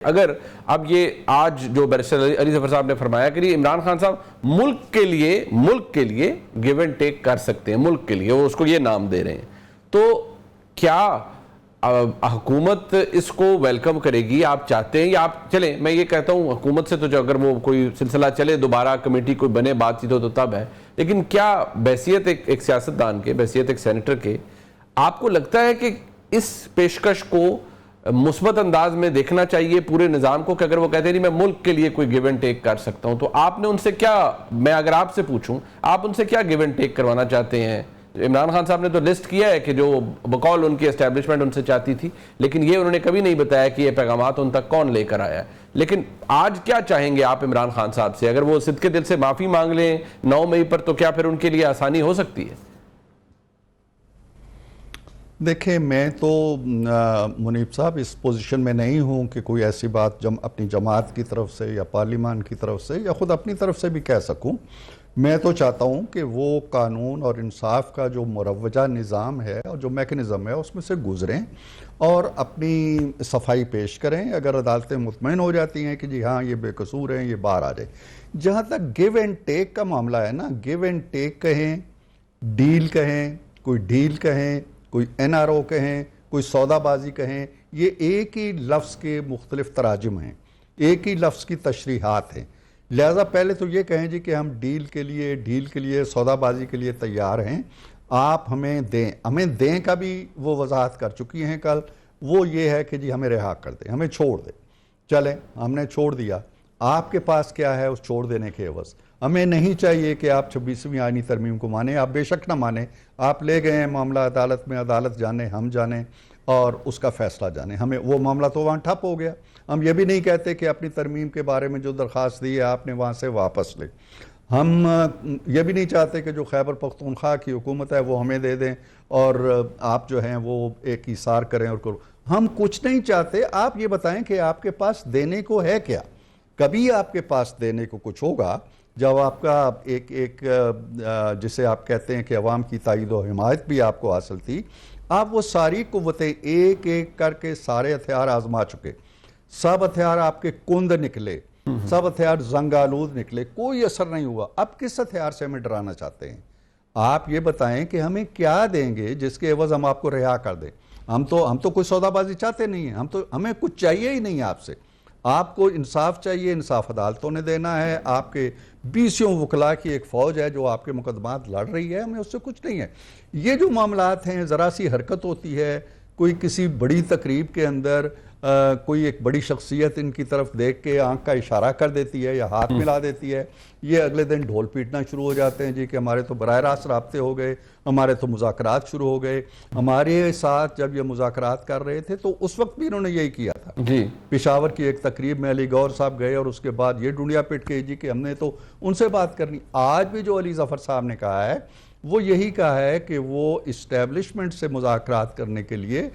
अगर अब ये आज जो बैरिस्टर अली ज़फ़र साहब ने फरमाया कि इमरान खान साहब मुल्क के लिए गिव एंड टेक कर सकते हैं, मुल्क के लिए वो उसको ये नाम दे रहे हैं, तो क्या हुकूमत इसको वेलकम करेगी? आप चाहते हैं या आप चलें, मैं ये कहता हूँ हुकूमत से तो जो अगर वो कोई सिलसिला चले, दोबारा कमेटी कोई बने, बातचीत हो तो तब है, लेकिन क्या बैसियत एक सियासतदान के, बैसियत एक सेनेटर के, आपको लगता है कि इस पेशकश को मुस्बत अंदाज में देखना चाहिए पूरे निज़ाम को कि अगर वो कहते हैं नहीं मैं मुल्क के लिए कोई गिव एंड टेक कर सकता हूं, तो आपने उनसे क्या, मैं अगर आपसे पूछूं, आप उनसे क्या गिव एंड टेक करवाना चाहते हैं? इमरान खान साहब ने तो लिस्ट किया है कि जो बकौल उनकी एस्टेब्लिशमेंट उनसे चाहती थी, लेकिन ये उन्होंने कभी नहीं बताया कि ये पैगामात उन तक कौन लेकर आया है। लेकिन आज क्या चाहेंगे आप इमरान खान साहब से? अगर वो सिद्के दिल से माफ़ी मांग लें 9 मई पर, तो क्या फिर उनके लिए आसानी हो सकती है? देखिए, मैं तो मुनीब साहब इस पोजीशन में नहीं हूं कि कोई ऐसी बात अपनी जमात की तरफ से या पार्लियामान की तरफ से या ख़ुद अपनी तरफ से भी कह सकूं। मैं तो चाहता हूं कि वो कानून और इंसाफ का जो मुरव्वजा निज़ाम है और जो मैकेनिज़्म है उसमें से गुज़रें और अपनी सफाई पेश करें। अगर अदालतें मुतमईन हो जाती हैं कि जी हाँ ये बेकसूर हैं, ये बाहर आ जाए। जहाँ तक गिव एंड टेक का मामला है ना, गिव एंड टेक कहें, डील कहें, कोई डील कहें, कोई NRO कहें, कोई सौदाबाजी कहें, ये एक ही लफ्ज़ के मुख्तलिफ तराजुम हैं, एक ही लफ्ज़ की तशरीहात हैं। लिहाजा पहले तो ये कहें जी कि हम डील के लिए सौदाबाजी के लिए तैयार हैं, आप हमें दें का भी वो वजाहत कर चुकी हैं कल। वो ये है कि जी हमें रिहा कर दें, हमें छोड़ दें। चलें, हमने छोड़ दिया, आपके पास क्या है उस छोड़ देने के एवज़? हमें नहीं चाहिए कि आप 26वीं आईनी तरमीम को माने, आप बेशक ना माने, आप ले गए हैं मामला अदालत में, अदालत जाने, हम जाने और उसका फ़ैसला जाने, हमें वो मामला तो वहाँ ठप हो गया। हम ये भी नहीं कहते कि अपनी तरमीम के बारे में जो दरख्वास्त दी है आपने वहाँ से वापस ले। हम ये भी नहीं चाहते कि जो खैबर पख्तूनख्वा की हुकूमत है वो हमें दे दें और आप जो हैं वो एक इसार करें और करो। हम कुछ नहीं चाहते। आप ये बताएं कि आपके पास देने को है क्या? कभी आपके पास देने को कुछ होगा जब आपका एक जिसे आप कहते हैं कि अवाम की तायद और हिमायत भी आपको हासिल थी, आप वो सारी कुव्वतें एक एक करके सारे हथियार आजमा चुके, सब हथियार आपके कुंद निकले, सब हथियार जंगालूद निकले, कोई असर नहीं हुआ। अब किस हथियार से हमें डराना चाहते हैं? आप ये बताएं कि हमें क्या देंगे जिसके एवज हम आपको रिहा कर दें? हम तो कोई सौदाबाजी चाहते नहीं है, हमें कुछ चाहिए ही नहीं आपसे। आपको इंसाफ चाहिए, इंसाफ अदालतों ने देना है। आपके 20 वकला की एक फ़ौज है जो आपके मुकदमात लड़ रही है, हमें उससे कुछ नहीं है। ये जो मामलात हैं, ज़रा सी हरकत होती है, कोई किसी बड़ी तकरीब के अंदर कोई एक बड़ी शख्सियत इनकी तरफ देख के आंख का इशारा कर देती है या हाथ मिला देती है, ये अगले दिन ढोल पीटना शुरू हो जाते हैं जी कि हमारे तो बराह रास्त राब्ते हो गए, हमारे तो मुज़ाकरात शुरू हो गए। हमारे साथ जब ये मुज़ाकरात कर रहे थे तो उस वक्त भी इन्होंने यही किया था जी। पेशावर की एक तकरीब में अली गौर साहब गए और उसके बाद ये ढूंढिया पिट के जी कि हमने तो उनसे बात करनी। आज भी जो अली ज़फ़र साहब ने कहा है वो यही कहा है कि वो इस्टेब्लिशमेंट से मुज़ाकरात करने के लिए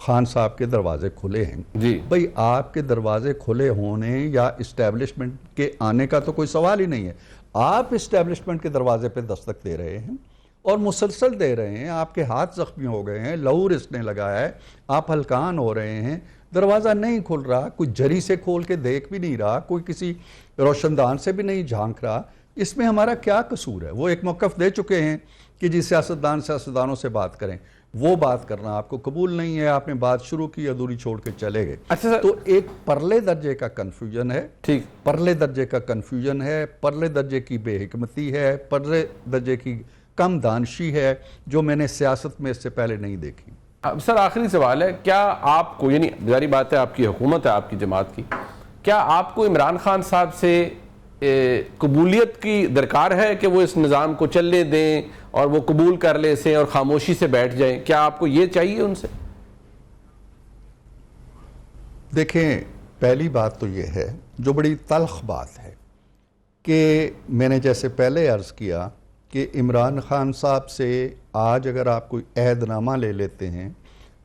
खान साहब के दरवाजे खुले हैं जी। भाई, आपके दरवाजे खुले होने या इस्टेब्लिशमेंट के आने का तो कोई सवाल ही नहीं है। आप इस्टेब्लिशमेंट के दरवाजे पे दस्तक दे रहे हैं और मुसलसल दे रहे हैं, आपके हाथ जख्मी हो गए हैं, लहू रिसने लगा है, आप हलकान हो रहे हैं, दरवाज़ा नहीं खुल रहा, कोई जरी से खोल के देख भी नहीं रहा, कोई किसी रोशनदान से भी नहीं झांक रहा। इसमें हमारा क्या कसूर है? वो एक मौक़िफ़ दे चुके हैं कि जी सियासतदानों से बात करें, वो बात करना आपको कबूल नहीं है। आपने बात शुरू की, अधूरी छोड़ के चले गए। अच्छा, तो एक परले दर्जे का कन्फ्यूजन है, ठीक, परले दर्जे का कन्फ्यूजन है, परले दर्जे की बेहिकमती है, परले दर्जे की कम दानशी है जो मैंने सियासत में इससे पहले नहीं देखी। अब सर आखिरी सवाल है, क्या आपको, यानी जारी बात है आपकी हुकूमत है, आपकी जमात की, क्या आपको इमरान खान साहब से कबूलियत की दरकार है कि वो इस निज़ाम को चलने दें और वो कबूल कर ले इसे और खामोशी से बैठ जाएं? क्या आपको ये चाहिए उनसे? देखें, पहली बात तो ये है जो बड़ी तल्ख बात है कि मैंने जैसे पहले अर्ज़ किया कि इमरान खान साहब से आज अगर आप कोई अहदनामा ले लेते हैं,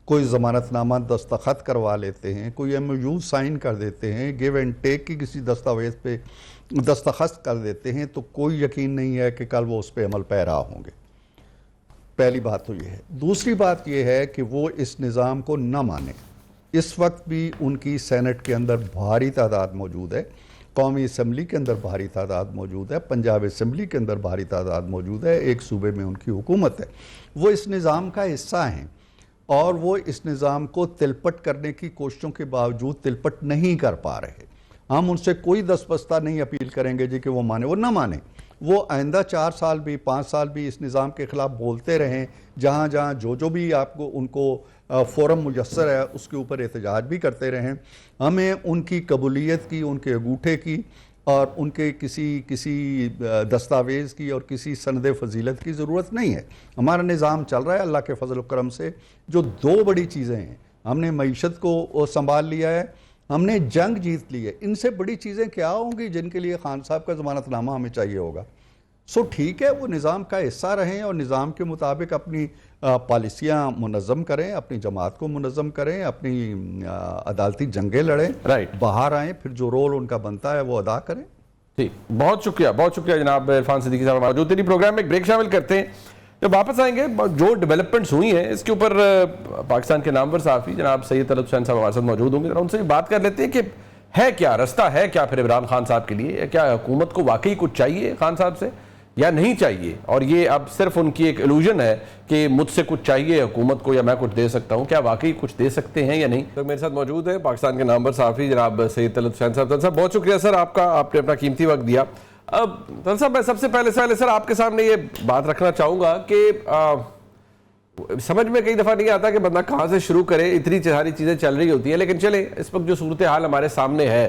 कोई ज़मानतनामा दस्तखत करवा लेते हैं, कोई MOU साइन कर देते हैं, गिव एंड टेक की किसी दस्तावेज़ पे दस्तखत कर देते हैं, तो कोई यकीन नहीं है कि कल वो उस पर अमल पैरा होंगे। पहली बात तो ये है। दूसरी बात ये है कि वो इस निज़ाम को न माने, इस वक्त भी उनकी सेनेट के अंदर भारी तादाद मौजूद है, कौमी असम्बली के अंदर भारी तादाद मौजूद है, पंजाब असम्बली के अंदर भारी तादाद मौजूद है, एक सूबे में उनकी हुकूमत है। वो इस निज़ाम का हिस्सा हैं और वो इस निज़ाम को तिलपट करने की कोशिशों के बावजूद तिलपट नहीं कर पा रहे। हम उनसे कोई दस्तबस्ता नहीं अपील करेंगे जी कि वो माने, वो ना माने। वो आइंदा 4 साल भी 5 साल भी इस निज़ाम के ख़िलाफ़ बोलते रहें, जहाँ जहाँ जो भी आपको उनको फ़ोरम मुयस्सर है उसके ऊपर एहतजाज भी करते रहें। हमें उनकी कबूलियत की, उनके अंगूठे की और उनके किसी दस्तावेज़ की और किसी सनद फजीलत की ज़रूरत नहीं है। हमारा निज़ाम चल रहा है अल्लाह के फजल करम से। जो 2 बड़ी चीज़ें हैं, हमने मईशत को संभाल लिया है, हमने जंग जीत ली है। इनसे बड़ी चीज़ें क्या होंगी जिनके लिए खान साहब का ज़मानतनामा हमें चाहिए होगा? सो ठीक है, वो निज़ाम का हिस्सा रहें और निज़ाम के मुताबिक अपनी पॉलिसियाँ मुनज़्ज़म करें, अपनी जमात को मुनज़्ज़म करें, अपनी अदालती जंगें लड़ें, राइट, बाहर आएँ, फिर जो रोल उनका बनता है वो अदा करें। ठीक, बहुत शुक्रिया जनाब इरफान सिद्दीकी साहब मौजूद थे। प्रोग्राम में एक ब्रेक शामिल करते हैं, जब वापस आएंगे जो डेवलपमेंट्स हुई हैं इसके ऊपर पाकिस्तान के नामवर सहाफ़ी जनाब सैयद तलत हुसैन साहब हमारे साथ मौजूद होंगे, उनसे भी बात कर लेते हैं कि है क्या रास्ता है क्या फिर इमरान खान साहब के लिए, क्या हुकूमत को वाकई कुछ चाहिए खान साहब से या नहीं चाहिए, और ये अब सिर्फ उनकी एक इल्यूजन है कि मुझसे कुछ चाहिए हुकूमत को या मैं कुछ दे सकता हूँ, क्या वाकई कुछ दे सकते हैं या नहीं। तो मेरे साथ मौजूद है पाकिस्तान के नामवर सहाफ़ी जनाब सैयद तलत हुसैन साहब। बहुत शुक्रिया सर आपका, आपने अपना कीमती वक्त दिया। अब तलत साहब, मैं सबसे पहले सर आपके सामने ये बात रखना चाहूँगा कि समझ में कई दफ़ा नहीं आता कि बंदा कहाँ से शुरू करे, इतनी सारी चीज़ें चल रही होती है, लेकिन चले इस वक्त जो सूरत हाल हमारे सामने है,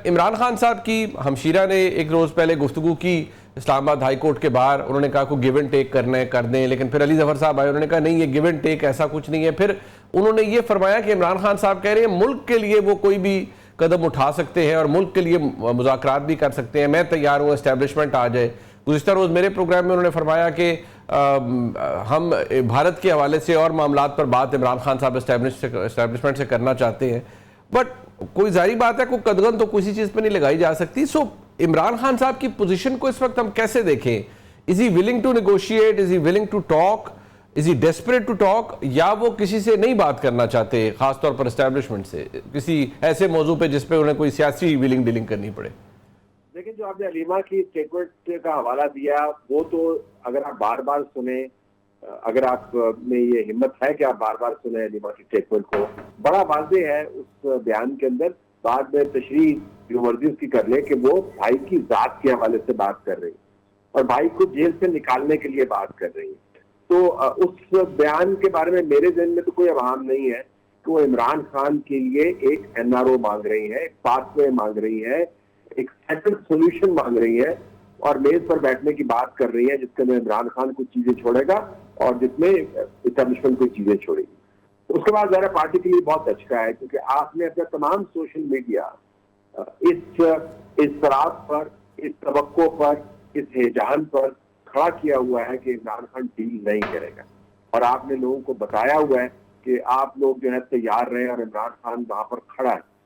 इमरान खान साहब की हमशीरा ने एक रोज़ पहले गुफ्तगू की इस्लामाबाद हाई कोर्ट के बाहर, उन्होंने कहा को गिव एंड टेक करना है कर दें, लेकिन फिर अली ज़फ़र साहब आए, उन्होंने कहा नहीं ये गिव एंड टेक ऐसा कुछ नहीं है। फिर उन्होंने ये फरमाया कि इमरान खान साहब कह रहे हैं मुल्क के लिए वो कोई भी कदम उठा सकते हैं और मुल्क के लिए मुज़ाकरात भी कर सकते हैं, मैं तैयार हूँ एस्टैब्लिशमेंट आ जाए। गुज़िश्ता रोज़ मेरे प्रोग्राम में उन्होंने फरमाया कि हम भारत के हवाले से और मामलात पर बात इमरान खान साहब एस्टैब्लिशमेंट से करना चाहते हैं, बट कोई जारी बात है कोई कदगन तो किसी चीज़ पर नहीं लगाई जा सकती। सो इमरान खान साहब की पोजीशन को इस वक्त हम कैसे देखें? Is he willing to negotiate, is he willing to talk, is he desperate to talk, या वो किसी से नहीं बात करना चाहते, खासतौर पर एस्टैब्लिशमेंट से किसी ऐसे मौजू पे जिस पे उन्हें कोई सियासी विलिंग डीलिंग करनी पड़े? लेकिन जो आपने अलीमा की स्टेटमेंट का हवाला दिया वो तो अगर आप बार बार सुने, अगर आप में ये हिम्मत है कि आप बार बार सुने अलीमा की स्टेटमेंट को, बड़ा वाज़ेह है उस बयान के अंदर, बाद में तशरीह जो मर्जी उसकी कर ले कि वो भाई की जात के हवाले से बात कर रही और भाई को जेल से निकालने के लिए बात कर रही है। तो उस बयान के बारे में मेरे ज़हन में तो कोई अवाम नहीं है कि वो इमरान खान के लिए एक NRO मांग रही है, एक पाथवे मांग रही है, एक सेटल्ड सोल्यूशन मांग रही है और मेज पर बैठने की बात कर रही है जिसके अंदर इमरान खान कुछ चीजें छोड़ेगा और जिसमें इस्टेब्लिशमेंट कुछ चीजें छोड़ेगी। उसके बाद जरा पार्टी के लिए बहुत अच्छा है क्योंकि आपने अपना तमाम सोशल मीडिया इस शराब पर, इस तवक्को पर, इस हिजान पर खड़ा किया हुआ है कि इमरान खान डील नहीं करेगा और आपने लोगों को बताया हुआ है कि आप लोग जो है तैयार रहे और इमरान खान वहां पर खड़ा है।